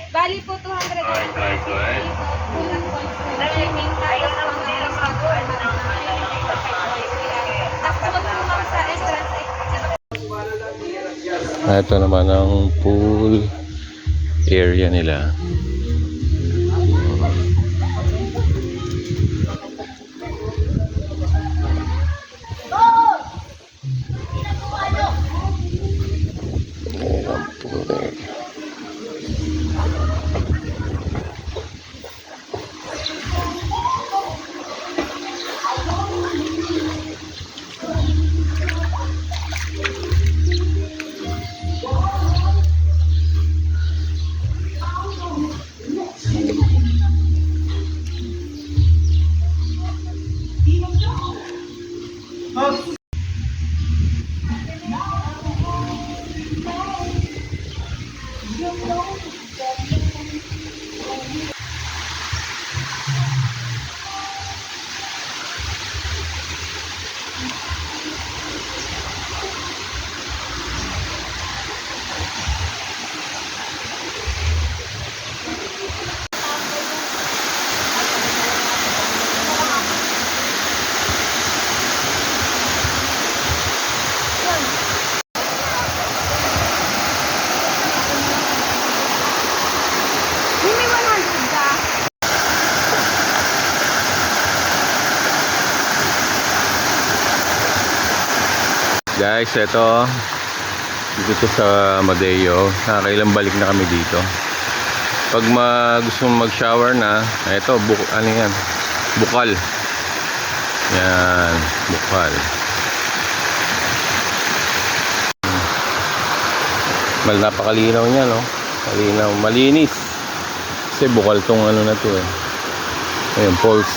Bali po 200 ang kulang po sa swimming tapos tapos po ma'am sa entrance Ito naman ang pool area nila. Ayan ang pool area. Hindi 100 ka. Guys, ito dito sa Amadeo, nakakailang balik na kami dito. Pag gusto mong mag-shower na, ito, ano yan? Bukal. Yan, bukal. Napakalinaw niya, no? Malinaw, malinis. Kasi bukal tong ano na to eh. Ayun, falls.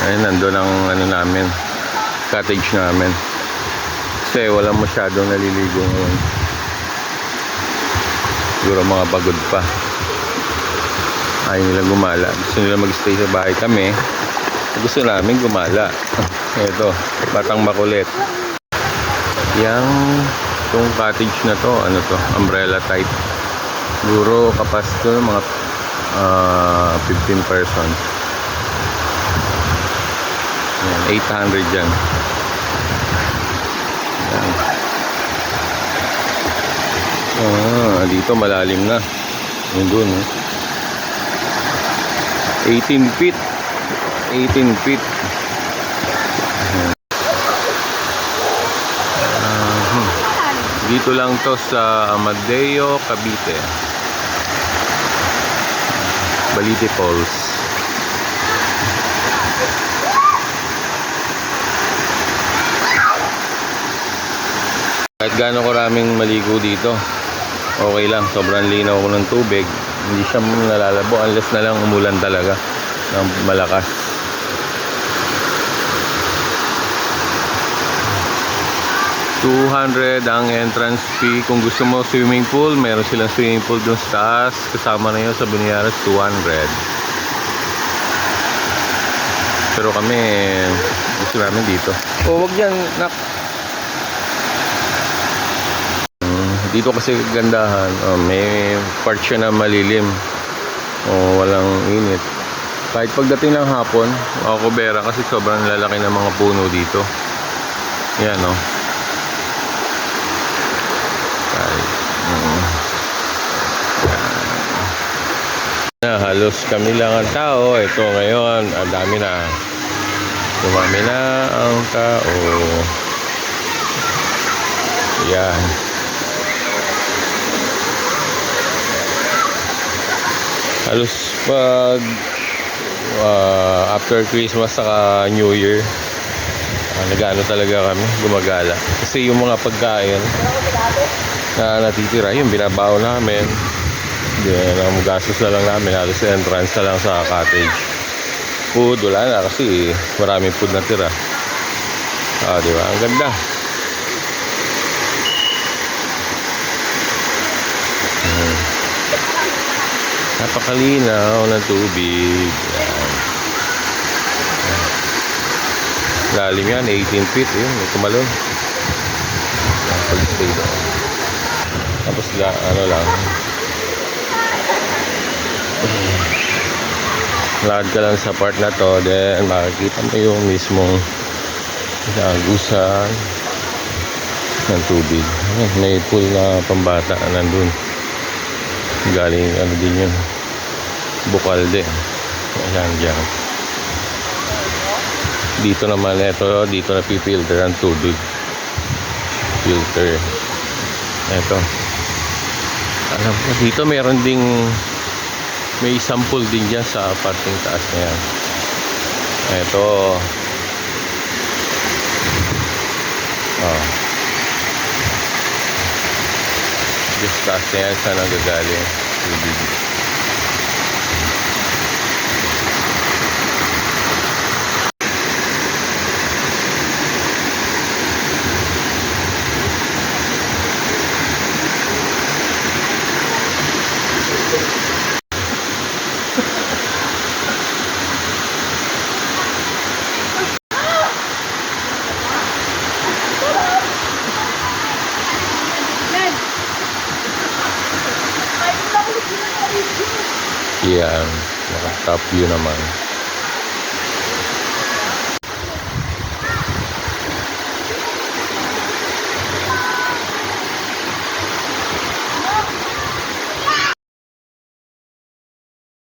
Ayun, nandun ang ano namin, cottage namin. Kasi walang masyadong naliligo ngayon. Siguro mga pagod pa. Ayaw nilang gumala. Gusto nila mag-stay sa bahay kami. Gusto namin gumala. Ito, batang makulit. Itong cottage na to, ano to, umbrella type. Siguro kapasito mga 15 persons. Yan, 800 dyan. Yan. Dito malalim na. Yung dun, 18 feet. 18 feet. Dito lang to sa Amadeo, Cavite. Balite Falls. Kahit gaano karaming maligo dito, okay lang. Sobrang linaw ko ng tubig. Hindi siya nalalabo unless na lang umulan talaga ng malakas. $200 ang entrance fee. Kung gusto mo swimming pool, meron silang swimming pool dun sa taas. Kasama na yun sa Bunyaras, 200. Pero kami, gusto namin dito. Oh, wag yan, nak. Dito kasi gandahan. May part siya na malilim. Walang init. Kahit pagdating ng hapon, makakubera kasi sobrang lalaki ng mga puno dito. Yan, no. Halos kami lang ang tao. Ito ngayon, ang dami na. Dumami na ang tao. Yan. Halos pag after Christmas saka New Year, nag-ano talaga kami, gumagala. Kasi yung mga pagkain na natitira, yung binabaw namin. Yan, ang gastos na lang namin, halos entrance na lang sa cottage. Food, wala na kasi maraming food na tira. Diba? Ang ganda. Napakalinaw ng tubig. Yan. Lalim yan, 18 feet. Yun, may kumalon. Pag stay doon. Tapos ano lang, lakad ka lang sa part na to, then makikita mo yung mismong agusan ng tubig. May pool na pambata nandun. Galing ano din yun, Bukalde. Ayan dyan. Dito naman dito na pipilter ang tubig. Filter. Ito. Alam ko dito meron ding may sample din dyan sa parting taas na yan. Ito. Just taas na yan saan nagagaling tubig. Yan, naka top view naman.